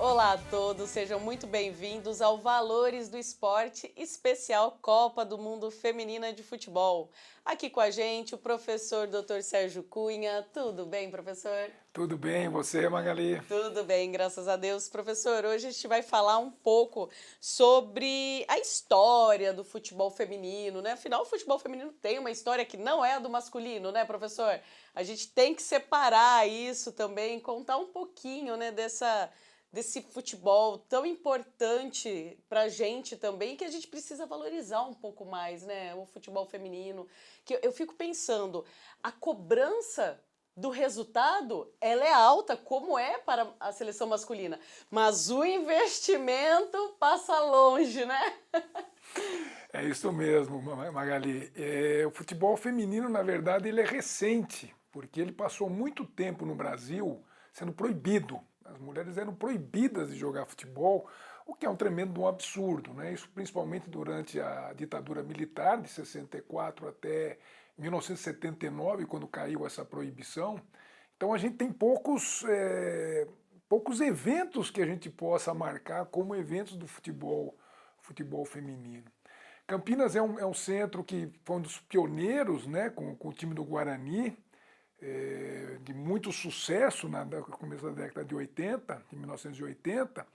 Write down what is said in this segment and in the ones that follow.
Olá a todos, sejam muito bem-vindos ao Valores do Esporte especial Copa do Mundo Feminina de Futebol. Aqui com a gente o professor Dr. Sérgio Cunha. Tudo bem, professor? Tudo bem, você, Magali? Tudo bem, graças a Deus. Professor, hoje a gente vai falar um pouco sobre a história do futebol feminino, né? Afinal, o futebol feminino tem uma história que não é a do masculino, né, professor? A gente tem que separar isso também, contar um pouquinho, né, desse futebol tão importante pra gente também, que a gente precisa valorizar um pouco mais, né? O futebol feminino. Que eu fico pensando, a cobrança do resultado, ela é alta, como é para a seleção masculina, mas o investimento passa longe, né? É isso mesmo, Magali. O futebol feminino, na verdade, ele é recente, porque ele passou muito tempo no Brasil sendo proibido. As mulheres eram proibidas de jogar futebol, o que é um tremendo absurdo, né? Isso principalmente durante a ditadura militar, de 64 até 1979, quando caiu essa proibição. Então a gente tem poucos eventos que a gente possa marcar como eventos do futebol feminino. Campinas é um centro que foi um dos pioneiros, né, com o time do Guarani, de muito sucesso no começo da década de 80, de 1980,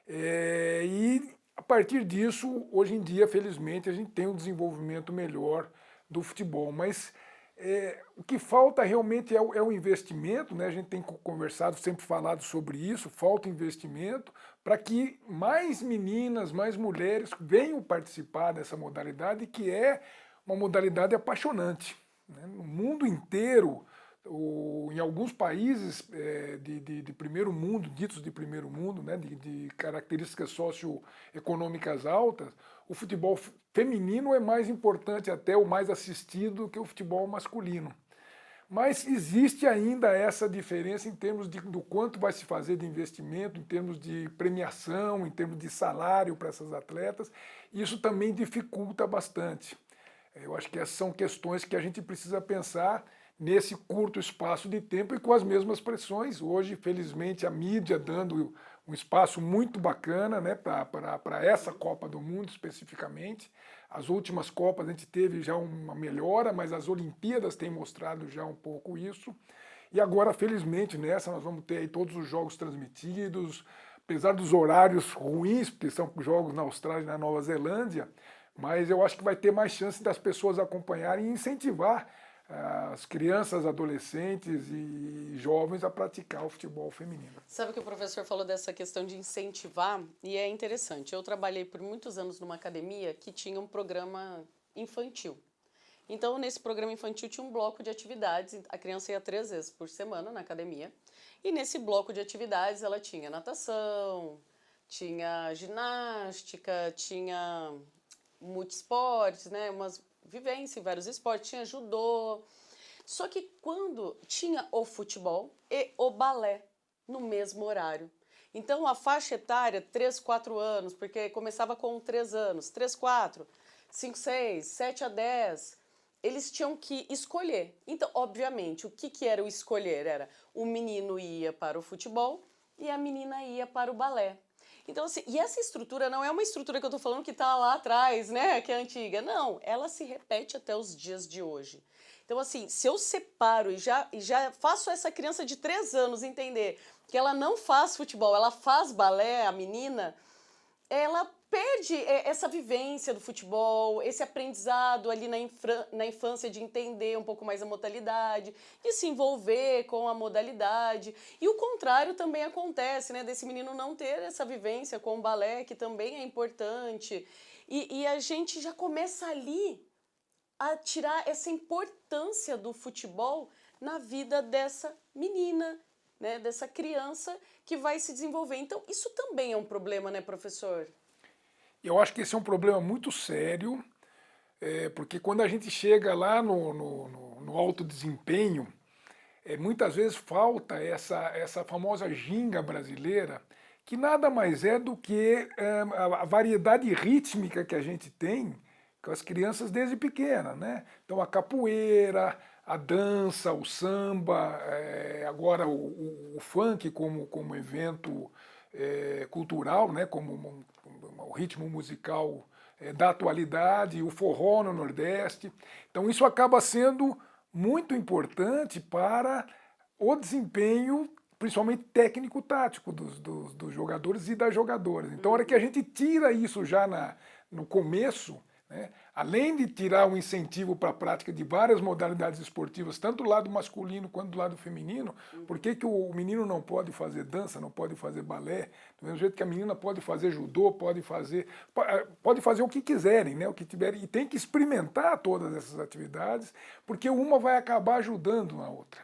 e a partir disso, hoje em dia, felizmente, a gente tem um desenvolvimento melhor do futebol, mas o que falta realmente é o investimento, né? A gente tem conversado, sempre falado sobre isso, falta investimento para que mais meninas, mais mulheres venham participar dessa modalidade, que é uma modalidade apaixonante, né? No mundo inteiro, em alguns países de primeiro mundo, ditos de primeiro mundo, né, de características socioeconômicas altas, o futebol feminino é mais importante até, o mais assistido, que o futebol masculino. Mas existe ainda essa diferença em termos do quanto vai se fazer de investimento, em termos de premiação, em termos de salário para essas atletas. Isso também dificulta bastante. Eu acho que essas são questões que a gente precisa pensar nesse curto espaço de tempo e com as mesmas pressões. Hoje, felizmente, a mídia dando um espaço muito bacana, né, para essa Copa do Mundo especificamente. As últimas Copas a gente teve já uma melhora, mas as Olimpíadas têm mostrado já um pouco isso. E agora, felizmente, nessa nós vamos ter aí todos os jogos transmitidos, apesar dos horários ruins, porque são jogos na Austrália e na Nova Zelândia, mas eu acho que vai ter mais chance das pessoas acompanharem e incentivar as crianças, adolescentes e jovens a praticar o futebol feminino. Sabe que o professor falou dessa questão de incentivar, e é interessante. Eu trabalhei por muitos anos numa academia que tinha um programa infantil. Então, nesse programa infantil tinha um bloco de atividades, a criança ia 3 vezes por semana na academia, e nesse bloco de atividades ela tinha natação, tinha ginástica, tinha multiesportes, né, umas vivências em vários esportes, tinha judô. Só que quando tinha o futebol e o balé no mesmo horário. Então a faixa etária, 3, 4 anos, porque começava com 3 anos, 3, 4, 5, 6, 7 a 10, eles tinham que escolher. Então, obviamente, o que era o escolher? Era o menino ia para o futebol e a menina ia para o balé. Então, assim, e essa estrutura não é uma estrutura que eu tô falando que tá lá atrás, né, que é antiga. Não, ela se repete até os dias de hoje. Então, assim, se eu separo e já faço essa criança de 3 anos entender que ela não faz futebol, ela faz balé, a menina, ela perde essa vivência do futebol, esse aprendizado ali na infância de entender um pouco mais a modalidade, de se envolver com a modalidade. E o contrário também acontece, né? Desse menino não ter essa vivência com o balé, que também é importante. E a gente já começa ali a tirar essa importância do futebol na vida dessa menina, né? Dessa criança que vai se desenvolver. Então, isso também é um problema, né, professor? Eu acho que esse é um problema muito sério, porque quando a gente chega lá no alto desempenho, muitas vezes falta essa famosa ginga brasileira, que nada mais é do que a variedade rítmica que a gente tem com as crianças desde pequena, né? Então a capoeira, a dança, o samba, agora o funk como evento cultural, né, como o ritmo musical da atualidade, o forró no Nordeste. Então isso acaba sendo muito importante para o desempenho, principalmente técnico-tático dos jogadores e das jogadoras. Então a hora que a gente tira isso já no começo, né, além de tirar um incentivo para a prática de várias modalidades esportivas, tanto do lado masculino quanto do lado feminino, por que que o menino não pode fazer dança, não pode fazer balé, do mesmo jeito que a menina pode fazer judô, pode fazer o que quiserem, né, o que tiverem, e tem que experimentar todas essas atividades, porque uma vai acabar ajudando na outra.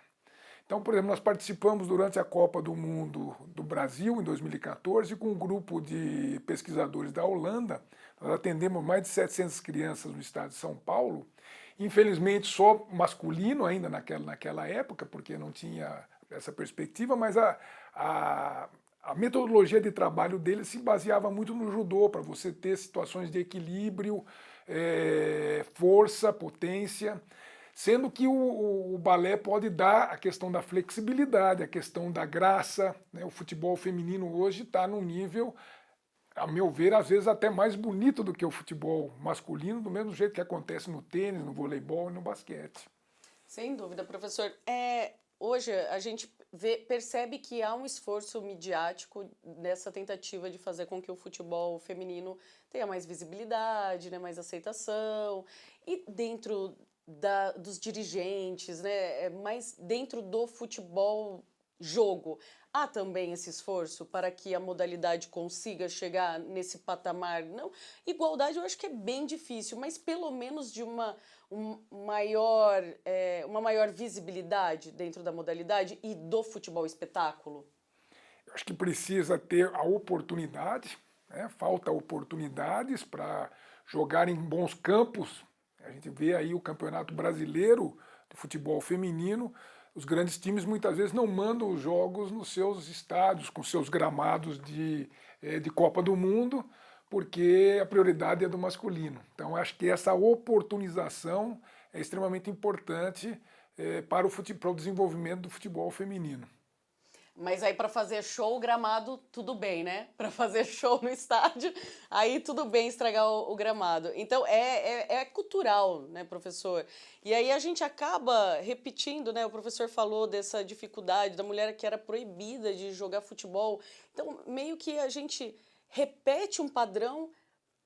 Então, por exemplo, nós participamos durante a Copa do Mundo do Brasil, em 2014, com um grupo de pesquisadores da Holanda. Nós atendemos mais de 700 crianças no estado de São Paulo. Infelizmente, só masculino ainda naquela época, porque não tinha essa perspectiva, mas a metodologia de trabalho deles se baseava muito no judô, para você ter situações de equilíbrio, força, potência. Sendo que o balé pode dar a questão da flexibilidade, a questão da graça, né? O futebol feminino hoje está num nível, a meu ver, às vezes até mais bonito do que o futebol masculino, do mesmo jeito que acontece no tênis, no voleibol e no basquete. Sem dúvida, professor. Hoje a gente percebe que há um esforço midiático nessa tentativa de fazer com que o futebol feminino tenha mais visibilidade, né, mais aceitação, e dentro dos dirigentes, né, mas dentro do futebol jogo, há também esse esforço para que a modalidade consiga chegar nesse patamar. Não, igualdade eu acho que é bem difícil, mas pelo menos de uma maior visibilidade dentro da modalidade e do futebol espetáculo. Eu acho que precisa ter a oportunidade, né? Falta oportunidades para jogar em bons campos. A gente vê aí o Campeonato Brasileiro de Futebol Feminino, os grandes times muitas vezes não mandam os jogos nos seus estádios, com seus gramados de Copa do Mundo, porque a prioridade é do masculino. Então acho que essa oportunização é extremamente importante para o desenvolvimento do futebol feminino. Mas aí para fazer show, gramado, tudo bem, né? Para fazer show no estádio, aí tudo bem estragar o gramado. Então é cultural, né, professor? E aí a gente acaba repetindo, né? O professor falou dessa dificuldade da mulher que era proibida de jogar futebol. Então meio que a gente repete um padrão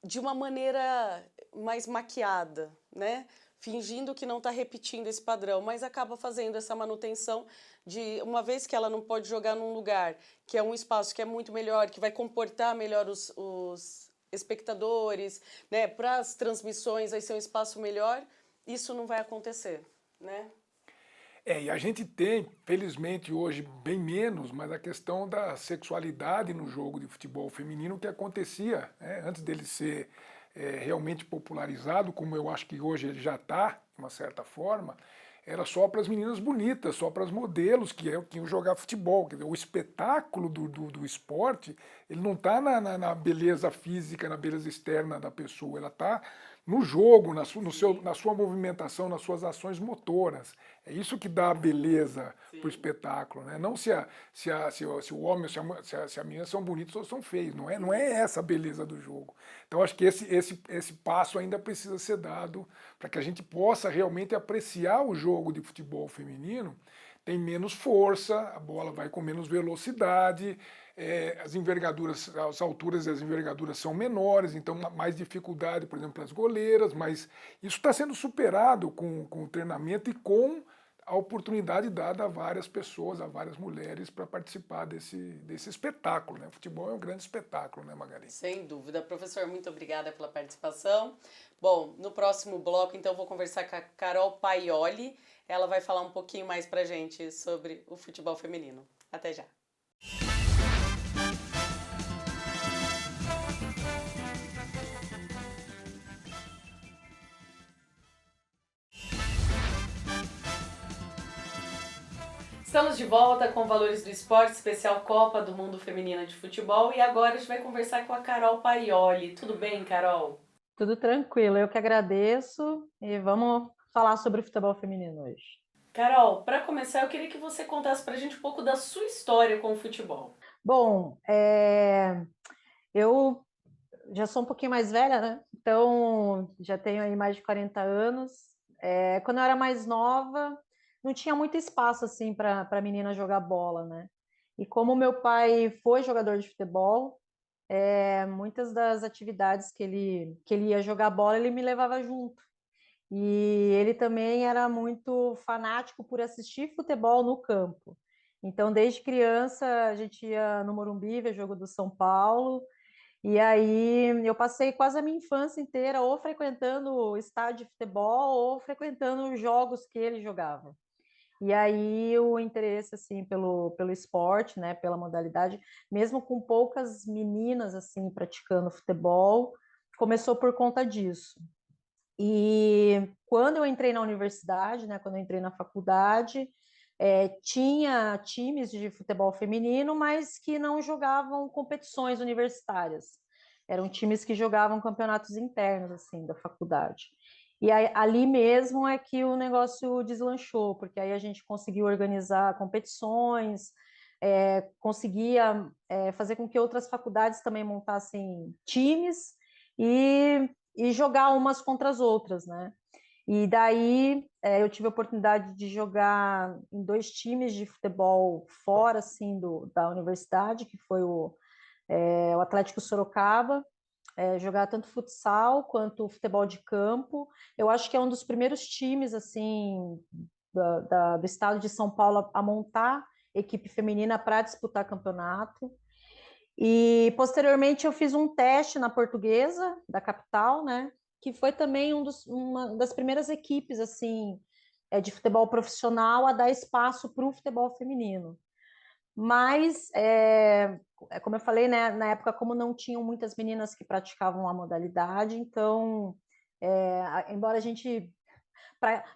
de uma maneira mais maquiada, né? Fingindo que não está repetindo esse padrão, mas acaba fazendo essa manutenção de, uma vez que ela não pode jogar num lugar que é um espaço que é muito melhor, que vai comportar melhor os espectadores, né? Para as transmissões vai ser um espaço melhor, isso não vai acontecer, né? E a gente tem, felizmente hoje, bem menos, mas a questão da sexualidade no jogo de futebol feminino que acontecia, né, antes dele ser realmente popularizado, como eu acho que hoje ele já está, de uma certa forma, era só para as meninas bonitas, só para os modelos que iam jogar futebol. Quer dizer, o espetáculo do esporte, ele não está na beleza física, na beleza externa da pessoa, ela está no jogo, na sua movimentação, nas suas ações motoras. É isso que dá a beleza para o espetáculo, né? Não se o homem ou se a menina são bonitos ou são feios, não é essa a beleza do jogo. Então acho que esse passo ainda precisa ser dado para que a gente possa realmente apreciar o jogo de futebol feminino. Tem menos força, a bola vai com menos velocidade, as envergaduras, as alturas e as envergaduras são menores, então mais dificuldade, por exemplo, para as goleiras, mas isso está sendo superado com o treinamento e com a oportunidade dada a várias pessoas, a várias mulheres para participar desse espetáculo, né? O futebol é um grande espetáculo, né, Magali? Sem dúvida. Professor, muito obrigada pela participação. Bom, no próximo bloco, então, eu vou conversar com a Carol Paioli. Ela vai falar um pouquinho mais pra gente sobre o futebol feminino. Até já. Estamos de volta com Valores do Esporte, especial Copa do Mundo Feminina de Futebol. E agora a gente vai conversar com a Carol Paioli. Tudo bem, Carol? Tudo tranquilo, eu que agradeço e vamos falar sobre o futebol feminino hoje. Carol, para começar, eu queria que você contasse pra gente um pouco da sua história com o futebol. Bom, eu já sou um pouquinho mais velha, né? Então, já tenho aí mais de 40 anos. Quando eu era mais nova, não tinha muito espaço, assim, para menina jogar bola, né? E como meu pai foi jogador de futebol, muitas das atividades que ele ia jogar bola, ele me levava junto. E ele também era muito fanático por assistir futebol no campo. Então, desde criança, a gente ia no Morumbi ver jogo do São Paulo. E aí eu passei quase a minha infância inteira ou frequentando o estádio de futebol ou frequentando os jogos que ele jogava. E aí o interesse assim pelo esporte, né, pela modalidade, mesmo com poucas meninas assim praticando futebol, começou por conta disso. E quando eu entrei na universidade, né, quando eu entrei na faculdade, tinha times de futebol feminino, mas que não jogavam competições universitárias. Eram times que jogavam campeonatos internos, assim, da faculdade. E aí, ali mesmo é que o negócio deslanchou, porque aí a gente conseguiu organizar competições, conseguia fazer com que outras faculdades também montassem times e jogar umas contra as outras, né? E daí eu tive a oportunidade de jogar em dois times de futebol fora, assim, da universidade, que foi o Atlético Sorocaba, jogar tanto futsal quanto futebol de campo. Eu acho que é um dos primeiros times, assim, do estado de São Paulo a montar equipe feminina para disputar campeonato. E posteriormente eu fiz um teste na Portuguesa, da capital, né? Que foi também uma das primeiras equipes assim de futebol profissional a dar espaço para o futebol feminino. Mas, como eu falei, né, na época, como não tinham muitas meninas que praticavam a modalidade, então, embora a gente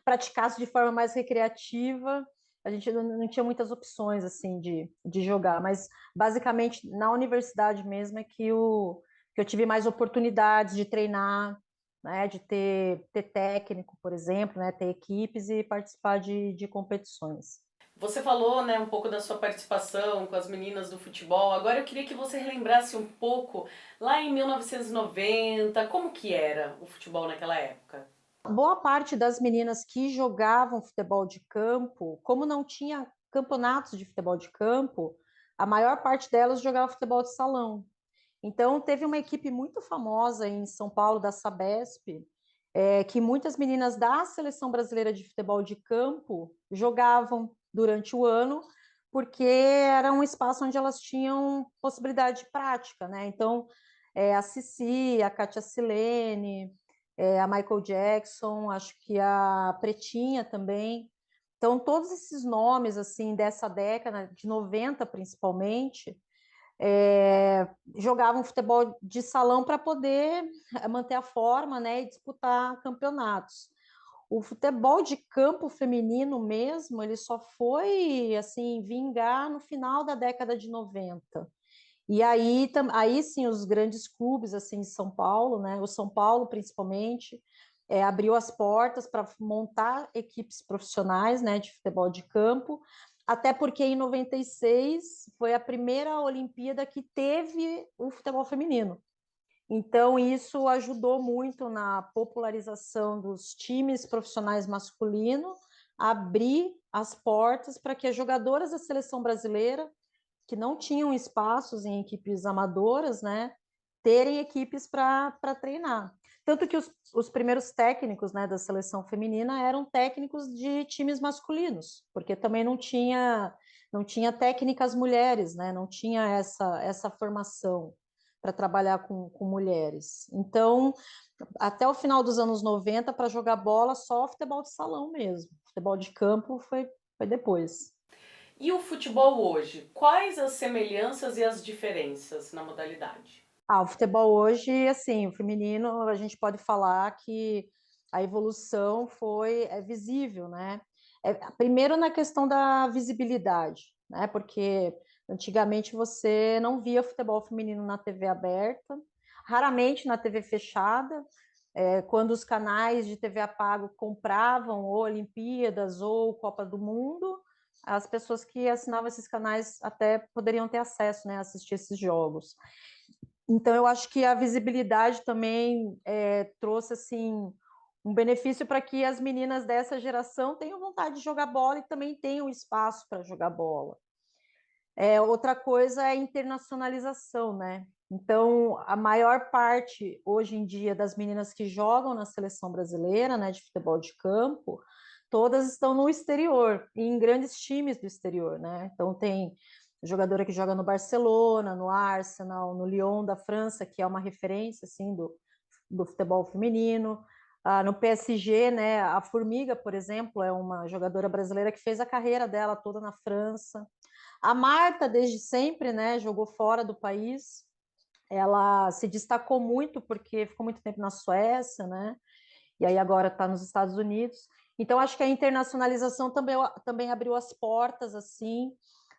praticasse de forma mais recreativa, a gente não tinha muitas opções assim de jogar, mas basicamente na universidade mesmo é que eu tive mais oportunidades de treinar, né, de ter técnico, por exemplo, né, ter equipes e participar de competições. Você falou, né, um pouco da sua participação com as meninas do futebol. Agora eu queria que você relembrasse um pouco lá em 1990, como que era o futebol naquela época? Boa parte das meninas que jogavam futebol de campo, como não tinha campeonatos de futebol de campo, a maior parte delas jogava futebol de salão. Então, teve uma equipe muito famosa em São Paulo, da Sabesp, que muitas meninas da Seleção Brasileira de Futebol de Campo jogavam durante o ano, porque era um espaço onde elas tinham possibilidade de prática, né? Então, a Cici, a Kátia Silene, a Michael Jackson, acho que a Pretinha também. Então, todos esses nomes, assim, dessa década, de 90 principalmente, jogavam futebol de salão para poder manter a forma, né, e disputar campeonatos. O futebol de campo feminino mesmo, ele só foi assim vingar no final da década de 90. E aí sim os grandes clubes assim de São Paulo, né, o São Paulo principalmente, abriu as portas para montar equipes profissionais, né, de futebol de campo, até porque em 96 foi a primeira Olimpíada que teve o futebol feminino. Então, isso ajudou muito na popularização dos times profissionais masculinos, abrir as portas para que as jogadoras da seleção brasileira, que não tinham espaços em equipes amadoras, né, terem equipes para treinar. Tanto que os primeiros técnicos, né, da seleção feminina eram técnicos de times masculinos, porque também não tinha técnicas mulheres, né, não tinha essa formação para trabalhar com mulheres. Então, até o final dos anos 90, para jogar bola, só futebol de salão mesmo. Futebol de campo foi depois. E o futebol hoje? Quais as semelhanças e as diferenças na modalidade? O futebol hoje, assim, o feminino, a gente pode falar que a evolução é visível, né? Primeiro na questão da visibilidade, né? Porque antigamente você não via futebol feminino na TV aberta, raramente na TV fechada. Quando os canais de TV a pago compravam ou Olimpíadas ou Copa do Mundo, as pessoas que assinavam esses canais até poderiam ter acesso, né, a assistir esses jogos. Então, eu acho que a visibilidade também trouxe, assim, um benefício para que as meninas dessa geração tenham vontade de jogar bola e também tenham espaço para jogar bola. Outra coisa é a internacionalização, né? Então, a maior parte, hoje em dia, das meninas que jogam na seleção brasileira, né, de futebol de campo, todas estão no exterior, e em grandes times do exterior, né? Então, tem jogadora que joga no Barcelona, no Arsenal, no Lyon da França, que é uma referência, assim, do futebol feminino. No PSG, né, a Formiga, por exemplo, é uma jogadora brasileira que fez a carreira dela toda na França. A Marta, desde sempre, né, jogou fora do país. Ela se destacou muito porque ficou muito tempo na Suécia, né? E aí agora está nos Estados Unidos. Então, acho que a internacionalização também abriu as portas, assim,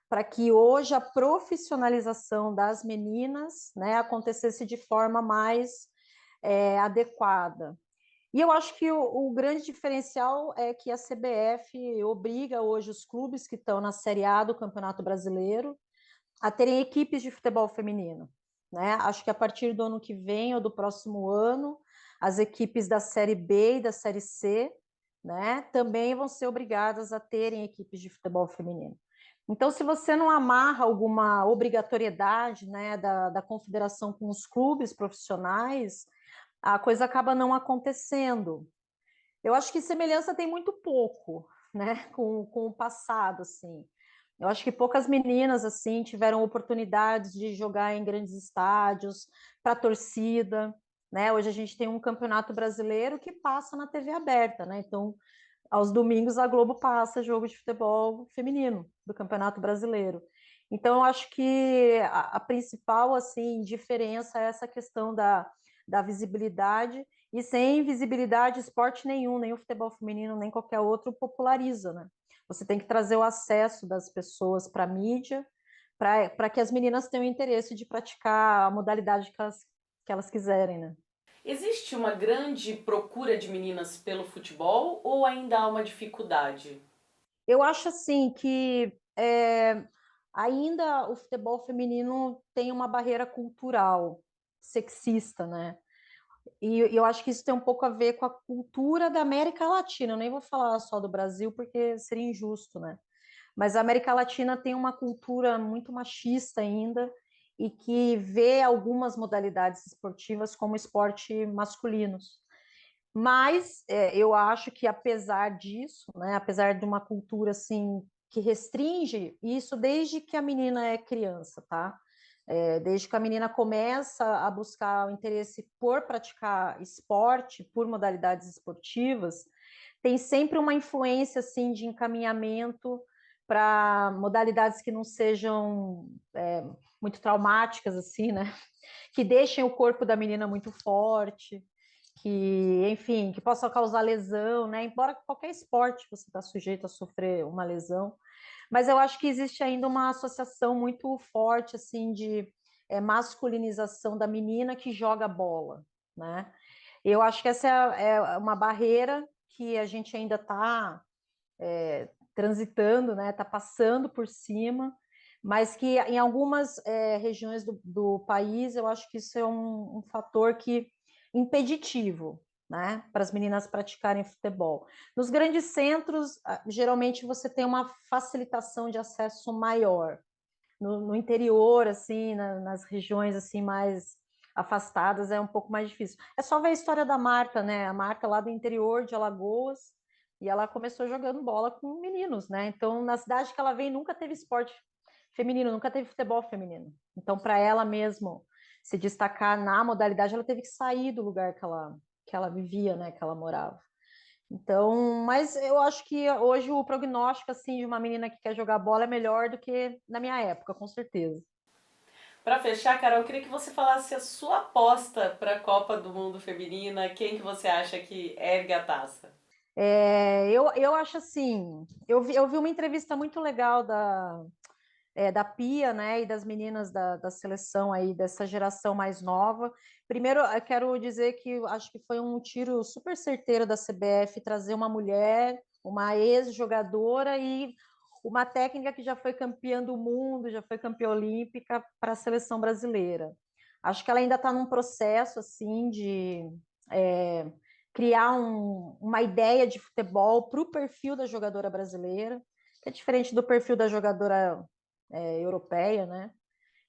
para que hoje a profissionalização das meninas, né, acontecesse de forma mais adequada. E eu acho que o grande diferencial é que a CBF obriga hoje os clubes que estão na Série A do Campeonato Brasileiro a terem equipes de futebol feminino, né? Acho que a partir do ano que vem ou do próximo ano, as equipes da Série B e da Série C, né, também vão ser obrigadas a terem equipes de futebol feminino. Então, se você não amarra alguma obrigatoriedade, né, da confederação com os clubes profissionais, a coisa acaba não acontecendo. Eu acho que semelhança tem muito pouco, né, com o passado, assim. Eu acho que poucas meninas, assim, tiveram oportunidades de jogar em grandes estádios, para a torcida, né? Hoje a gente tem um campeonato brasileiro que passa na TV aberta, né? Então, aos domingos a Globo passa jogo de futebol feminino do Campeonato Brasileiro. Então, eu acho que a principal, assim, diferença é essa questão da visibilidade, e sem visibilidade, esporte nenhum, nem o futebol feminino, nem qualquer outro, populariza, né? Você tem que trazer o acesso das pessoas para a mídia, para que as meninas tenham interesse de praticar a modalidade que elas quiserem, né? Existe uma grande procura de meninas pelo futebol ou ainda há uma dificuldade? Eu acho assim que ainda o futebol feminino tem uma barreira cultural sexista, né? E eu acho que isso tem um pouco a ver com a cultura da América Latina. Eu nem vou falar só do Brasil, porque seria injusto, né? Mas a América Latina tem uma cultura muito machista ainda e que vê algumas modalidades esportivas como esporte masculinos. Mas eu acho que apesar disso, né, apesar de uma cultura assim que restringe isso desde que a menina é criança, tá? Desde que a menina começa a buscar o interesse por praticar esporte, por modalidades esportivas, tem sempre uma influência assim de encaminhamento para modalidades que não sejam muito traumáticas assim, né? Que deixem o corpo da menina muito forte, que, enfim, que possa causar lesão, né? Embora qualquer esporte você está sujeito a sofrer uma lesão, mas eu acho que existe ainda uma associação muito forte, assim, de masculinização da menina que joga bola, né? Eu acho que essa é uma barreira que a gente ainda está transitando, né? Está passando por cima, mas que em algumas regiões do país eu acho que isso é um fator que impeditivo, né, para as meninas praticarem futebol. Nos grandes centros, geralmente você tem uma facilitação de acesso maior. No interior, assim, nas regiões assim mais afastadas, é um pouco mais difícil. É só ver a história da Marta, né? A Marta lá do interior de Alagoas, e ela começou jogando bola com meninos, né? Então, na cidade que ela vem, nunca teve esporte feminino, nunca teve futebol feminino. Então, para ela mesmo se destacar na modalidade, ela teve que sair do lugar que ela vivia, né? Que ela morava. Então, mas eu acho que hoje o prognóstico assim de uma menina que quer jogar bola é melhor do que na minha época, com certeza. Para fechar, Carol, eu queria que você falasse a sua aposta para a Copa do Mundo Feminina. Quem que você acha que ergue a taça? Eu acho assim, eu vi uma entrevista muito legal da Pia, né, e das meninas da seleção aí, dessa geração mais nova. Primeiro, eu quero dizer que eu acho que foi um tiro super certeiro da CBF trazer uma mulher, uma ex-jogadora e uma técnica que já foi campeã do mundo, já foi campeã olímpica para a seleção brasileira. Acho que ela ainda está num processo assim de criar uma ideia de futebol para o perfil da jogadora brasileira, que é diferente do perfil da jogadora europeia, né,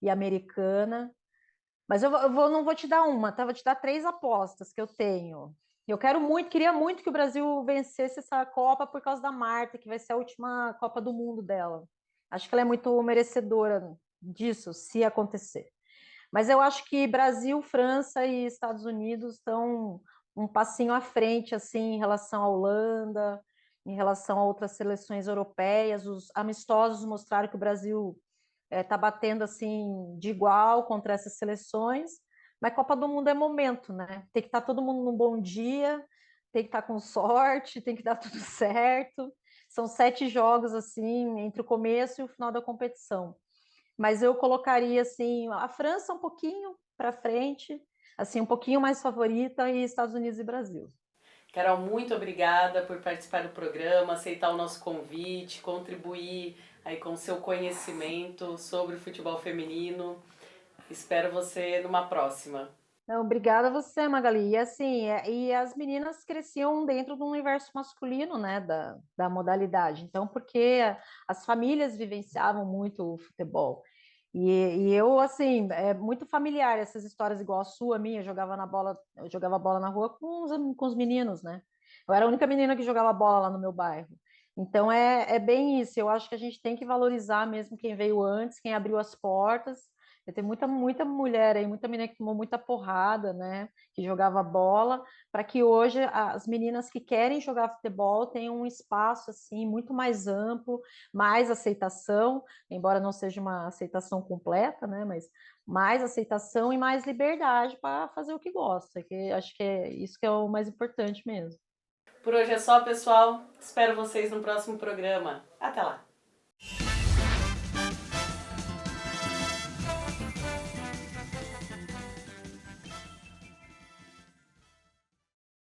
e americana. Mas não vou te dar uma, tá? Vou te dar 3 apostas que eu tenho. Eu queria muito que o Brasil vencesse essa Copa por causa da Marta, que vai ser a última Copa do Mundo dela. Acho que ela é muito merecedora disso, se acontecer. Mas eu acho que Brasil, França e Estados Unidos estão um passinho à frente, assim, em relação à Holanda, em relação a outras seleções europeias. Os amistosos mostraram que o Brasil está batendo assim de igual contra essas seleções, mas Copa do Mundo é momento, né? Tem que estar todo mundo num bom dia, tem que estar com sorte, tem que dar tudo certo. São 7 jogos assim entre o começo e o final da competição. Mas eu colocaria assim a França um pouquinho para frente, assim um pouquinho mais favorita e Estados Unidos e Brasil. Carol, muito obrigada por participar do programa, aceitar o nosso convite, contribuir aí com o seu conhecimento sobre o futebol feminino. Espero você numa próxima. Não, obrigada a você, Magali. E assim, e as meninas cresciam dentro do universo masculino, né, da modalidade. Então, porque as famílias vivenciavam muito o futebol. E eu, assim, é muito familiar essas histórias igual a sua, minha. Eu jogava bola na rua com os meninos, né? Eu era a única menina que jogava bola lá no meu bairro. Então, é bem isso. Eu acho que a gente tem que valorizar mesmo quem veio antes, quem abriu as portas. Tem muita mulher aí, muita menina que tomou muita porrada, né? Que jogava bola, para que hoje as meninas que querem jogar futebol tenham um espaço assim muito mais amplo, mais aceitação, embora não seja uma aceitação completa, né? Mas mais aceitação e mais liberdade para fazer o que gosta, que acho que é isso que é o mais importante mesmo. Por hoje é só, pessoal. Espero vocês no próximo programa. Até lá!